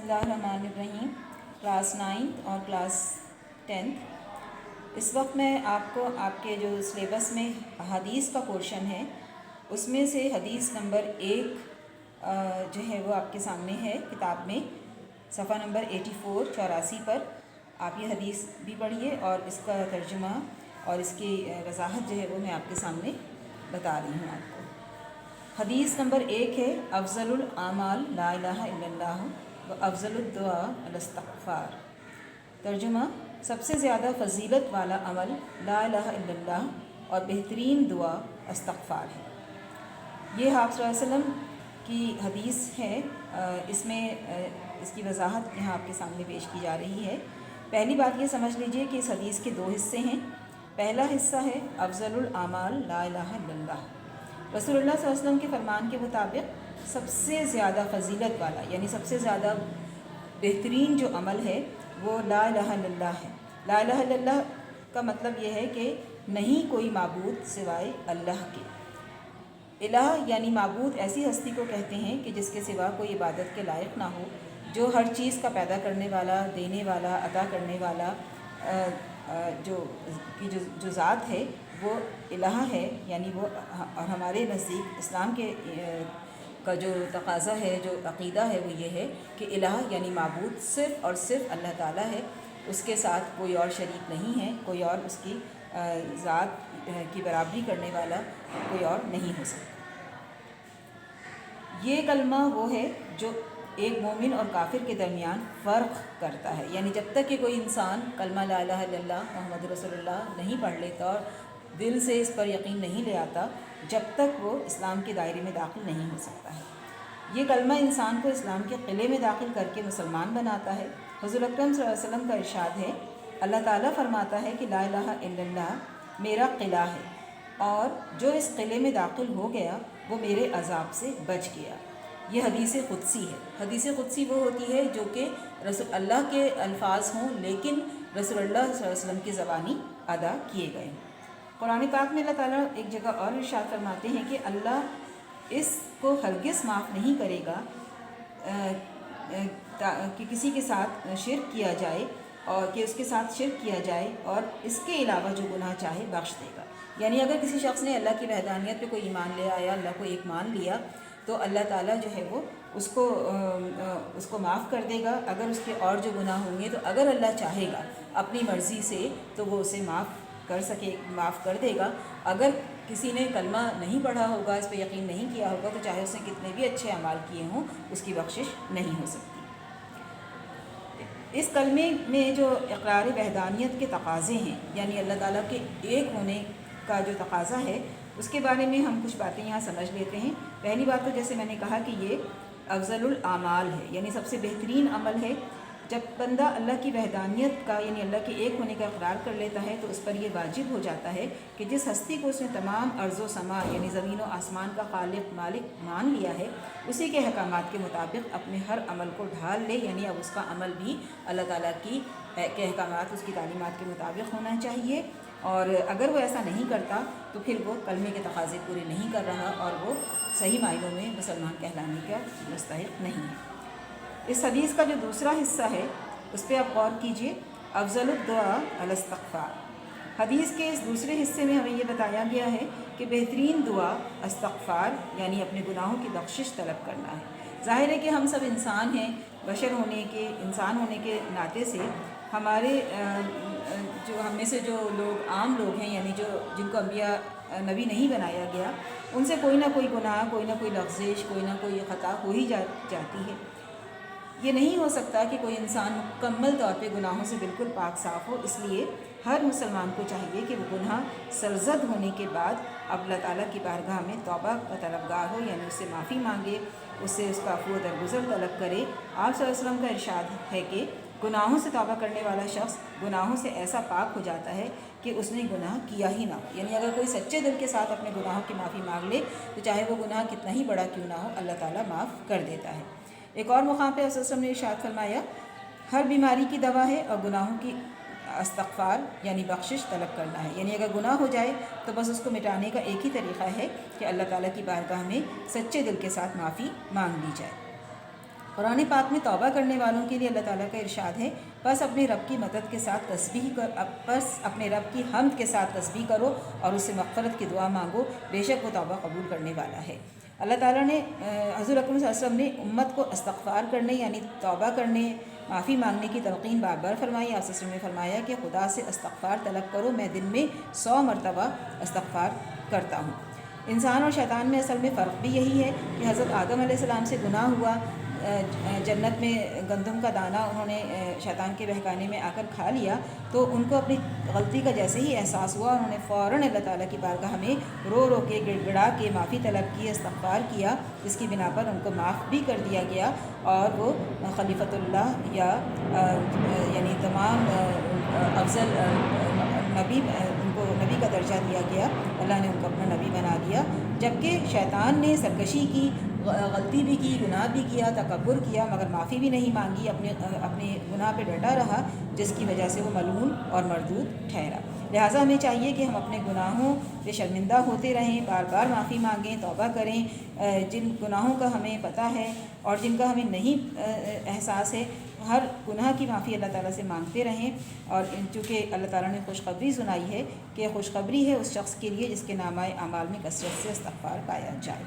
बिस्मिल्लाहिर्रहमानिर्रहीम। क्लास 9 और क्लास 10। इस वक्त मैं आपको आपके जो सिलेबस में हदीस का पोर्शन है उसमें से हदीस नंबर 1 जो है वो आपके सामने है किताब में, सफ़ा नंबर 84 पर आप ये हदीस भी पढ़िए और इसका तर्जुमा और इसकी वजाहत जो है वो मैं आपके सामने बता रही हूँ आपको। हदीस नंबर 1 है, अफ़ज़लुल आमाल ला इलाहा इल्लल्लाह व अफ़ज़लुद दुआ अल-इस्तिग़फ़ार। तर्जुमा, सबसे ज़्यादा फ़जीलत वाला अमल ला इलाहा इल्लल्लाह और बेहतरीन दुआ इस्तिग़फ़ार है। ये आप सल्लल्लाहु अलैहि वसल्लम की हदीस है। इसमें इसकी वजाहत यहाँ आपके सामने पेश की जा रही है। पहली बात ये समझ लीजिए कि इस हदीस के 2 हिस्से हैं। पहला हिस्सा है अफ़ज़लुल आमाल ला इलाहा इल्लल्लाह। रसूलुल्लाह सल्लल्लाहु अलैहि वसल्लम के फ़रमान के मुताबिक सबसे ज़्यादा फ़जीलत वाला यानी सबसे ज़्यादा बेहतरीन जो अमल है वो ला इलाहा इल्लल्लाह है। ला इलाहा इल्लल्लाह का मतलब ये है कि नहीं कोई माबूद सिवाय अल्लाह के। इलाह यानी माबूद ऐसी हस्ती को कहते हैं कि जिसके सिवा कोई इबादत के लायक ना हो, जो हर चीज़ का पैदा करने वाला, देने वाला, अता करने वाला जो ज़ात है वो इलाह है। यानी वो और हमारे नज़दीक इस्लाम के का जो तकाज़ा है, जो अक़ीदा है वो ये है कि इलाह यानी माबूद सिर्फ़ और सिर्फ अल्लाह ताला है। उसके साथ कोई और शरीक नहीं है, कोई और उसकी ज़ात की बराबरी करने वाला कोई और नहीं हो सकता। ये कलमा वो है जो एक मोमिन और काफिर के दरमियान फ़र्क करता है। यानी जब तक कि कोई इंसान कलमा ला इलाहा इल्लल्लाह मुहम्मद रसूलुल्लाह नहीं पढ़ लेता और दिल से इस पर यकीन नहीं ले आता, जब तक वो इस्लाम के दायरे में दाखिल नहीं हो सकता है। ये कलमा इंसान को इस्लाम के क़िले में दाखिल करके मुसलमान बनाता है। हुज़ूर अकरम सल्लल्लाहु अलैहि वसल्लम का इरशाद है, अल्लाह ताला फरमाता है कि ला इलाहा इल्लल्लाह मेरा क़िला है और जो इस क़िले में दाखिल हो गया वो मेरे अज़ाब से बच गया। ये हदीस क़ुदसी है। हदीस क़ुदसी वो होती है जो कि अल्लाह के अल्फाज हों लेकिन रसूलुल्लाह सल्लल्लाहु अलैहि वसल्लम की ज़बानी अदा किए गए। कुरान पाक में अल्लाह ताला एक जगह और इरशाद फरमाते हैं कि अल्लाह इसको हरगिज़ माफ़ नहीं करेगा कि किसी के साथ शिर्क किया जाए और कि उसके साथ शिर्क किया जाए और इसके अलावा जो गुनाह चाहे बख्श देगा। यानी अगर किसी शख्स ने अल्लाह की वहदानियत पे कोई ईमान ले आया, अल्लाह को एक मान लिया, तो अल्लाह ताला जो है वो उसको माफ़ कर देगा। अगर उसके और जो गुनाह होंगे तो अगर अल्लाह चाहेगा अपनी मर्ज़ी से तो वो उसे माफ़ कर देगा। अगर किसी ने कलमा नहीं पढ़ा होगा, इस पर यकीन नहीं किया होगा, तो चाहे उसने कितने भी अच्छे अमाल किए हों उसकी बख्शिश नहीं हो सकती। इस कलमे में जो इक़रार वहदानियत के तकाज़े हैं यानी अल्लाह ताला के एक होने का जो तकाज़ा है उसके बारे में हम कुछ बातें यहाँ समझ लेते हैं। पहली बात तो जैसे मैंने कहा कि ये अफ़ज़लुल आमाल है यानी सबसे बेहतरीन अमल है। जब बंदा अल्लाह की वहदानियत का यानी अल्लाह के एक होने का इक़रार कर लेता है तो उस पर यह वाजिब हो जाता है कि जिस हस्ती को उसने तमाम अर्ज़ व समा यानी ज़मीन व आसमान का खालिक मालिक मान लिया है उसी के अहकामात के मुताबिक अपने हर अमल को ढाल ले। यानी अब उसका अमल भी अल्लाह ताला के अहकामात, उसकी तालीमात के मुताबिक होना चाहिए। और अगर वो ऐसा नहीं करता तो फिर वो कलमे के तकाज़े पूरे नहीं कर रहा और वो सही मायनों में मुसलमान कहलाने का मुस्तहिक़ नहीं है। इस हदीस का जो दूसरा हिस्सा है उस पर आप गौर कीजिए, अफ़ज़लुद दुआ अल-इस्तिग़फ़ार। हदीस के इस दूसरे हिस्से में हमें ये बताया गया है कि बेहतरीन दुआ इस्तिग़फ़ार यानी अपने गुनाहों की बख्शिश तलब करना है। ज़ाहिर है कि हम सब इंसान हैं, इंसान होने के नाते से हमारे जो हम में से जो लोग आम लोग हैं यानी जिनको अम्बिया नबी नहीं बनाया गया, उनसे कोई ना कोई गुनाह, कोई ना कोई लग़्ज़िश, कोई ना कोई ख़ता हो ही जाती है। ये नहीं हो सकता कि कोई इंसान मुकम्मल तौर पे गुनाहों से बिल्कुल पाक साफ़ हो। इसलिए हर मुसलमान को चाहिए कि वो गुनाह सरज़द होने के बाद अल्लाह ताला की बारगाह में तौबा का तलबगार हो, यानी उससे माफ़ी मांगे, उससे उसका अफ़्व दरगुज़र तलब करे। आप सल्लल्लाहु अलैहि वसल्लम का इरशाद है कि गुनाहों से तौबा करने वाला शख्स गुनाहों से ऐसा पाक हो जाता है कि उसने गुनाह किया ही ना हो। यानी अगर कोई सच्चे दिल के साथ अपने गुनाहों की माफ़ी मांग ले तो चाहे वो गुनाह कितना ही बड़ा क्यों ना हो, अल्लाह ताला माफ़ कर देता है। एक और मकाम पे रसूल ने इरशाद फरमाया, हर बीमारी की दवा है और गुनाहों की इस्तिग़फ़ार यानी बख्शिश तलब करना है। यानी अगर गुनाह हो जाए तो बस उसको मिटाने का एक ही तरीक़ा है कि अल्लाह ताला की बारगाह में सच्चे दिल के साथ माफ़ी मांग ली जाए। قرآن پاک میں توبہ کرنے والوں کے لیے اللہ تعالیٰ کا ارشاد ہے، بس اپنے رب کی مدد کے ساتھ بس اپنے رب کی حمد کے ساتھ تسبیح کرو اور اس سے مغفرت کی دعا مانگو، بے شک وہ توبہ قبول کرنے والا ہے۔ اللہ تعالیٰ نے حضور اکرم صلی اللہ علیہ وسلم نے امت کو استغفار کرنے یعنی توبہ کرنے، معافی مانگنے کی تلقین بار بار فرمائی۔ آپ صلی اللہ علیہ وسلم نے فرمایا کہ خدا سے استغفار طلب کرو، میں دن میں 100 مرتبہ استغفار کرتا ہوں۔ انسان اور شیطان میں اصل میں فرق بھی یہی ہے کہ حضرت آدم علیہ السلام سے گناہ ہوا، جنت میں گندم کا دانہ انہوں نے شیطان کے بہکانے میں آ کر کھا لیا، تو ان کو اپنی غلطی کا جیسے ہی احساس ہوا انہوں نے فوراً اللہ تعالیٰ کی بارگاہ میں رو رو کے گڑ گڑا کے معافی طلب کی، استغفار کیا، جس کی بنا پر ان کو معاف بھی کر دیا گیا اور وہ خلیفۃ اللہ یا یعنی تمام افضل نبی، ان کو نبی کا درجہ دیا گیا، اللہ نے ان کو اپنا نبی بنا دیا۔ جبکہ شیطان نے سرکشی کی، غلطی بھی کی، گناہ بھی کیا، تکبر کیا، مگر معافی بھی نہیں مانگی، اپنے گناہ پہ ڈٹا رہا، جس کی وجہ سے وہ ملعون اور مردود ٹھہرا۔ لہٰذا ہمیں چاہیے کہ ہم اپنے گناہوں پہ شرمندہ ہوتے رہیں، بار بار معافی مانگیں، توبہ کریں۔ جن گناہوں کا ہمیں پتہ ہے اور جن کا ہمیں نہیں احساس ہے، ہر گناہ کی معافی اللہ تعالیٰ سے مانگتے رہیں۔ اور چونکہ اللہ تعالیٰ نے خوشخبری سنائی ہے کہ خوشخبری ہے اس شخص کے لیے جس کے نامہ اعمال میں کثرت سے استغفار پایا جائے۔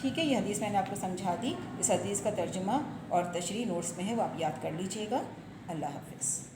ٹھیک ہے، یہ حدیث میں نے آپ کو سمجھا دی۔ اس حدیث کا ترجمہ اور تشریح نوٹس میں ہے، وہ آپ یاد کر لیجیے گا۔ اللہ حافظ۔